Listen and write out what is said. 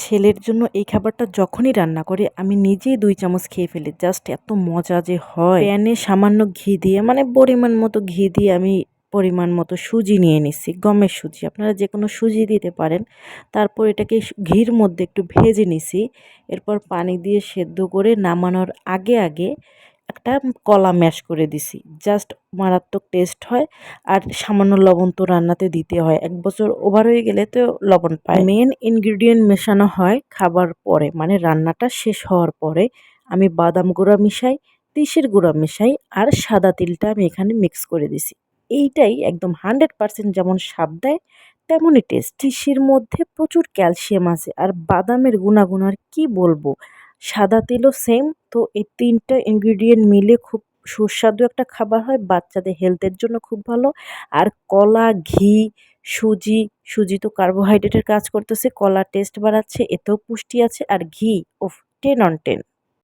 ছেলের জন্য এই খাবারটা যখনই রান্না করি আমি নিজেই ২ চামচ খেয়ে ফেলি। জাস্ট এত মজা যে হয়। প্যানে সামান্য ঘি দিয়ে মানে পরিমাণ মতো ঘি দিয়ে আমি পরিমাণ মতো সুজি নিয়ে নিচ্ছি। গমের সুজি। আপনারা যেকোনো সুজি দিতে পারেন। তারপর এটাকে ঘির মধ্যে একটু ভেজে নিছি। এরপর পানি দিয়ে সেদ্ধ করে নামানোর আগে একটা কলা ম্যাশ করে দিছি। জাস্ট মারাত্মক টেস্ট হয়। আর সামান্য লবণ তো রান্নাতে দিতে হয়। ১ বছর ওভার হয়ে গেলে তো লবণ পায়। মেইন ইনগ্রিডিয়েন্ট মেশানো হয় খাবার পরে, মানে রান্নাটা শেষ হওয়ার পরে। আমি বাদাম গুঁড়া মিশাই, তিসির গুঁড়া মিশাই আর সাদা তিলটা আমি এখানে মিক্স করে দিছি। এইটাই একদম 100% যেমন স্বাদ দেয় তেমনই টেস্ট। তিসির মধ্যে প্রচুর ক্যালসিয়াম আছে আর বাদামের গুণাগুণ আর কি বলবো। সাদা তিলও সেম। তো এই ৩ টা ইনগ্রিডিয়েন্ট মিলে খুব সুস্বাদু একটা খাবার হয়। বাচ্চাদের হেলথের জন্য খুব ভালো। আর কলা, ঘি, সুজি, সুজি তো কার্বোহাইড্রেটের কাজ করতেছে, কলা টেস্ট বাড়াচ্ছে, এতেও পুষ্টি আছে। আর ঘি, উফ 10 on 10।